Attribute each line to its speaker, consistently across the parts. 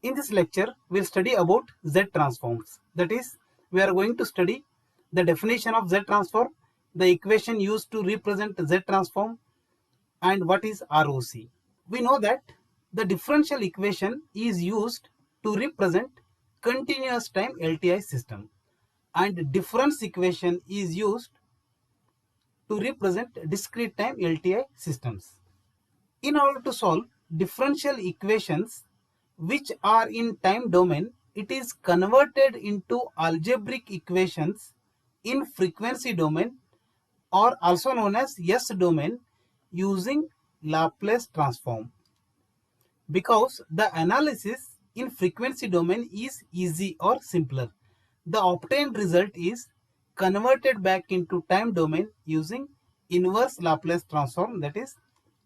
Speaker 1: In this lecture, we'll study about Z transforms. That is, we are going to study the definition of Z transform, the equation used to represent Z transform, and what is ROC. We know that the differential equation is used to represent continuous time LTI system, and difference equation is used to represent discrete time LTI systems. In order to solve differential equations which are in time domain, it is converted into algebraic equations in frequency domain, or also known as S domain, using Laplace transform. Because the analysis in frequency domain is easy or simpler, the obtained result is converted back into time domain using inverse Laplace transform, that is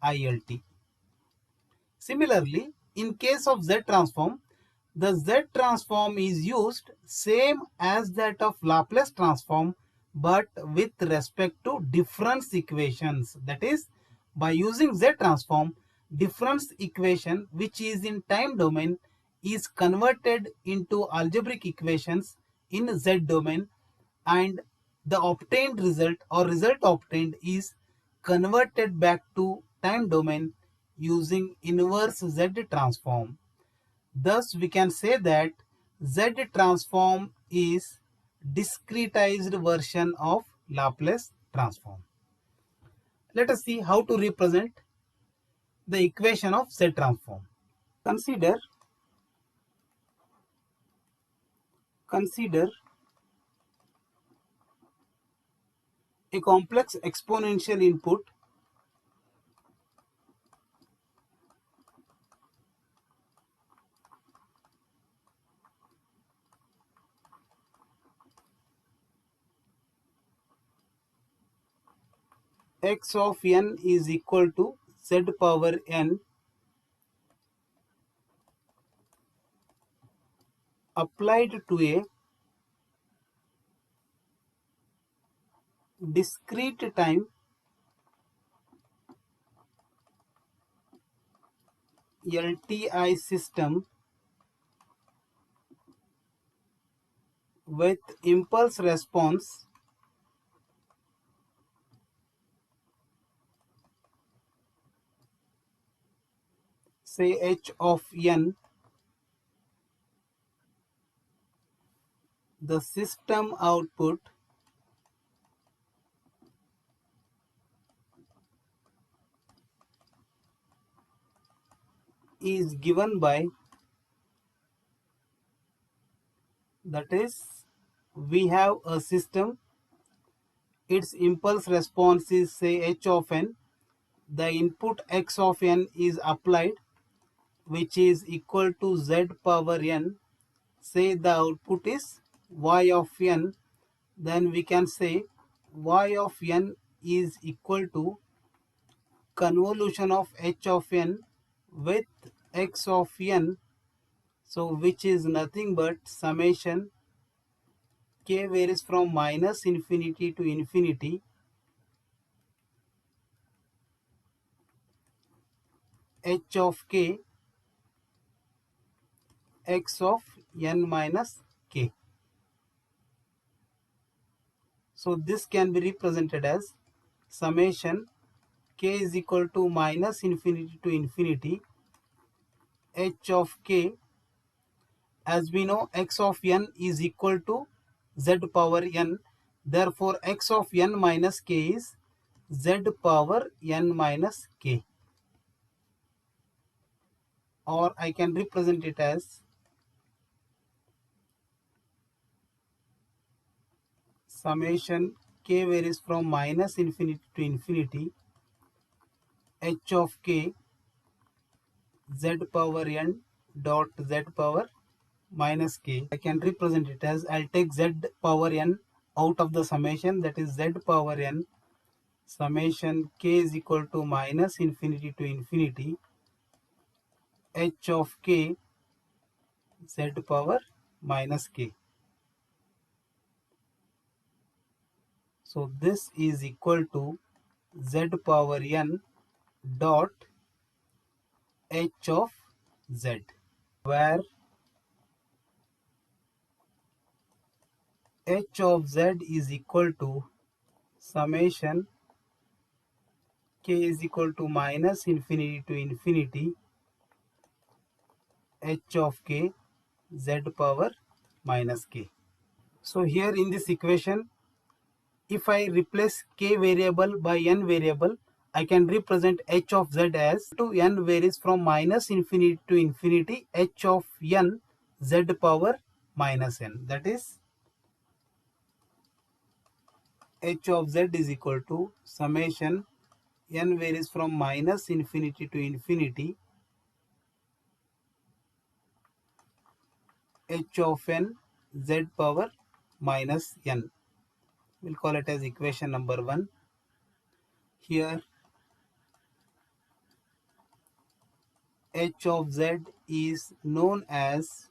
Speaker 1: ILT. Similarly, in case of Z transform, the Z transform is used same as that of Laplace transform, but with respect to difference equations. That is, by using Z transform, difference equation which is in time domain is converted into algebraic equations in Z domain, and the obtained result or result obtained is converted back to time domain using inverse Z transform. Thus, we can say that Z transform is discretized version of Laplace transform. Let us see how to represent the equation of Z transform. Consider a complex exponential input x of n is equal to z power n applied to a discrete time LTI system with impulse response say h of n. The system output is given by, that is, we have a system, its impulse response is say h of n, the input x of n is applied, which is equal to z power n, say the output is y of n, then we can say y of n is equal to convolution of h of n with x of n, so which is nothing but summation k varies from minus infinity to infinity h of k x of n minus k. So this can be represented as summation k is equal to minus infinity to infinity h of k. As we know, x of n is equal to z power n, therefore x of n minus k is z power n minus k, or I can represent it as summation k varies from minus infinity to infinity h of k z power n dot z power minus k. I can represent it as, I'll take z power n out of the summation, that is z power n summation k is equal to minus infinity to infinity h of k z power minus k. So this is equal to z power n dot h of z, where h of z is equal to summation k is equal to minus infinity to infinity h of k z power minus k. So here in this equation, if I replace k variable by n variable, I can represent h of z as to n varies from minus infinity to infinity h of n z power minus n. That is h of z is equal to summation n varies from minus infinity to infinity h of n z power minus n. We'll call it as equation number 1. Here h of z is known as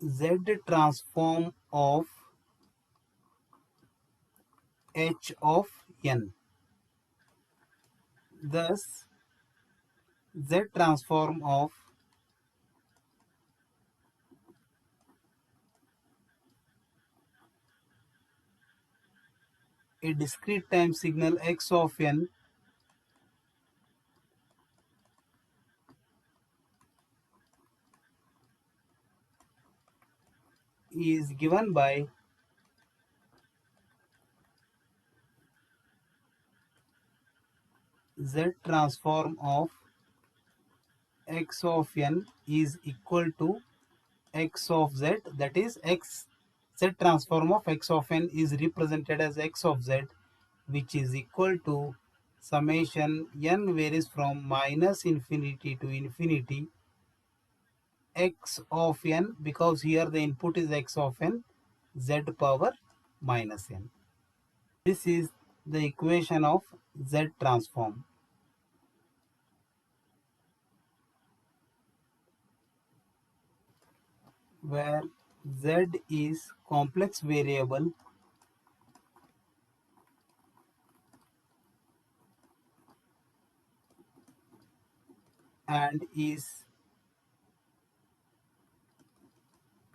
Speaker 1: z transform of h of n. Thus, z transform of a discrete time signal x of n is given by z transform of x of n is equal to x of z, that is x z transform of x of n is represented as x of z, which is equal to summation n varies from minus infinity to infinity x of n, because here the input is x of n, z power minus n. This is the equation of z transform, where z is complex variable and is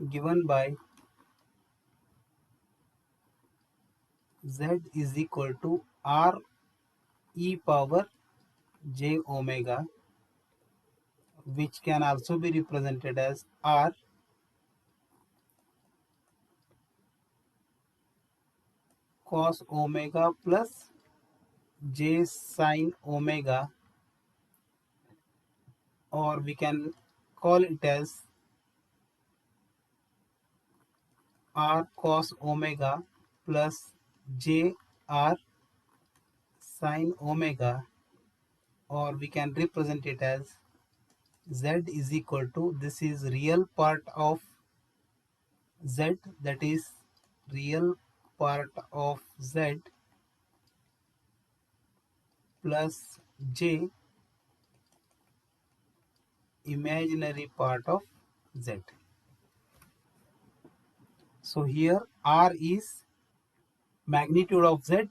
Speaker 1: given by z is equal to r e power j omega, which can also be represented as r cos omega plus j sin omega, or we can call it as r cos omega plus j r sin omega, or we can represent it as z is equal to, this is real part of z, that is real part of z plus j imaginary part of z. So here r is magnitude of z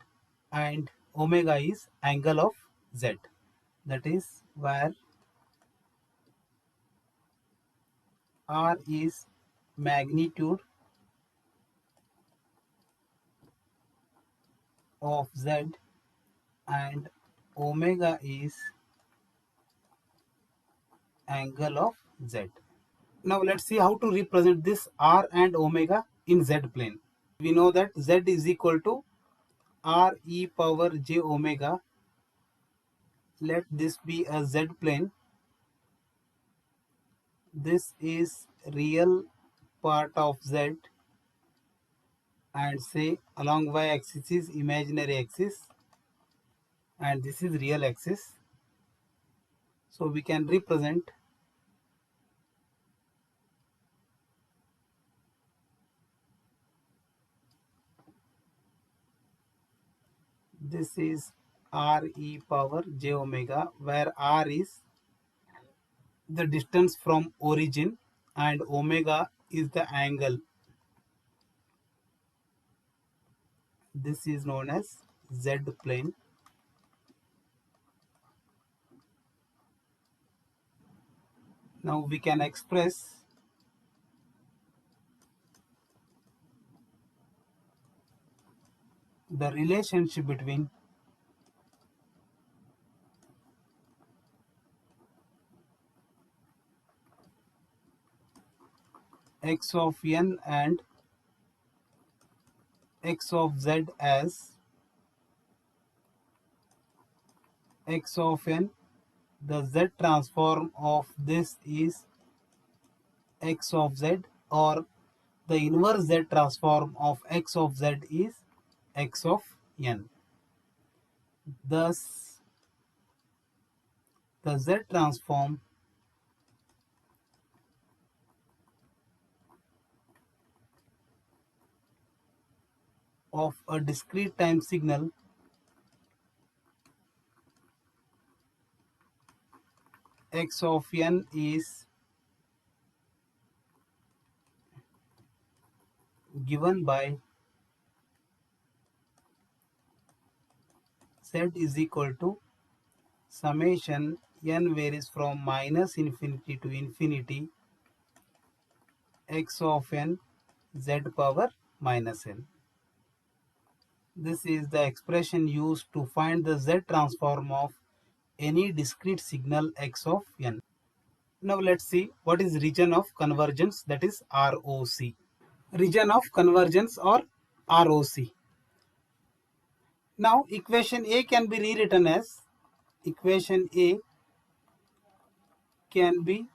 Speaker 1: and omega is angle of z, that is where r is magnitude of z and omega is angle of z. Now let's see how to represent this r and omega in z plane. We know that z is equal to r e power j omega. Let this be a z plane. This is real part of z, and say along y axis is imaginary axis and this is real axis. So we can represent this is r e power j omega, where r is the distance from origin and omega is the angle. This is known as z plane. Now we can express the relationship between x of n and x of z as x of n. The z transform of this is x of z, or the inverse z transform of x of z is x of n. Thus, the z transform of a discrete time signal x of n is given by z is equal to summation n varies from minus infinity to infinity x of n z power minus n. This is the expression used to find the z transform of any discrete signal x of n. Now let's see what is region of convergence, that is ROC. Region of convergence or ROC. Now equation A can be rewritten as equation A can be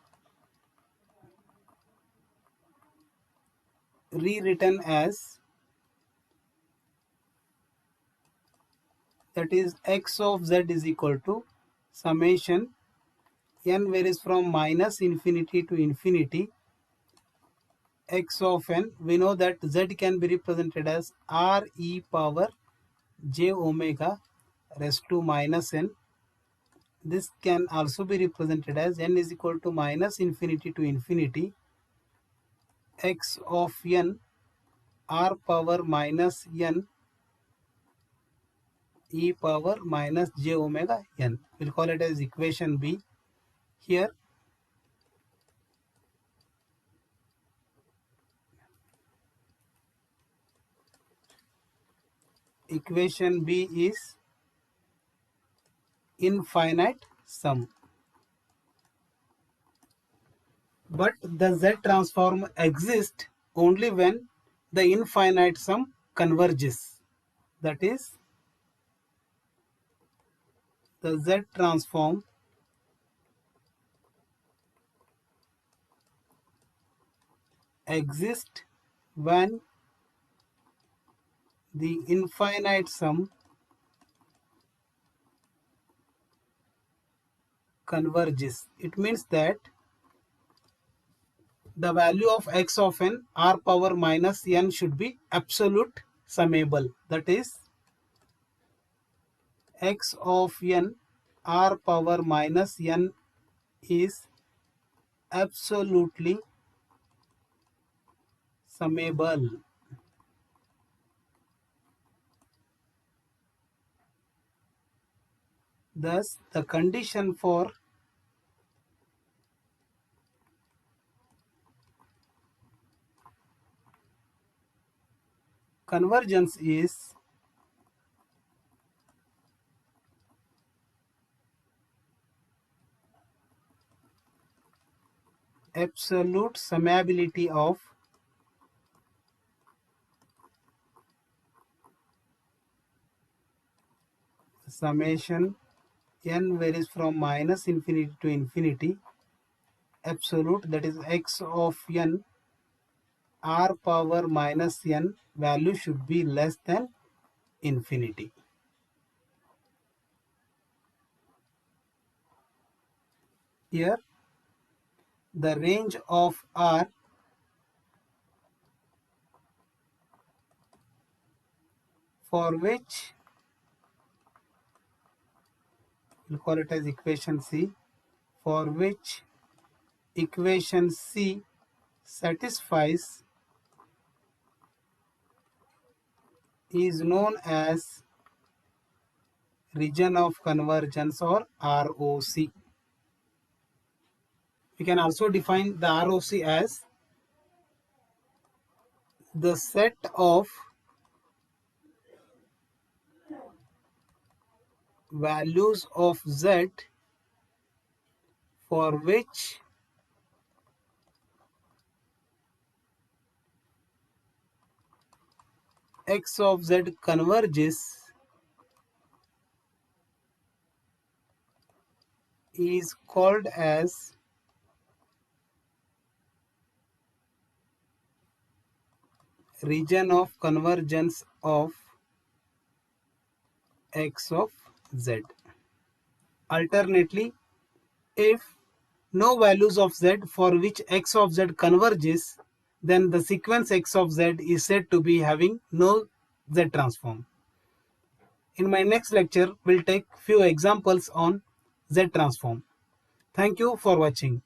Speaker 1: rewritten as, that is x of z is equal to summation n varies from minus infinity to infinity x of n. We know that z can be represented as r e power j omega raised to minus n. This can also be represented as n is equal to minus infinity to infinity x of n r power minus n e power minus j omega n. We'll call it as equation B. Here equation B is infinite sum. But the Z transform exists only when the infinite sum converges. That is, the Z transform exists when the infinite sum converges. It means that the value of x of n r power minus n should be absolute summable. That is, x of n r power minus n is absolutely summable. Thus, the condition for convergence is absolute summability of summation n varies from minus infinity to infinity absolute, that is x of n r power minus n value should be less than infinity. Here the range of r for which we'll call it as equation C, for which equation C satisfies is known as region of convergence or ROC. We can also define the ROC as the set of values of Z for which x of Z converges is called as region of convergence of x of Z. Alternately, if no values of Z for which x of Z converges, then the sequence x of Z is said to be having no Z transform. In my next lecture, we'll take few examples on Z transform. Thank you for watching.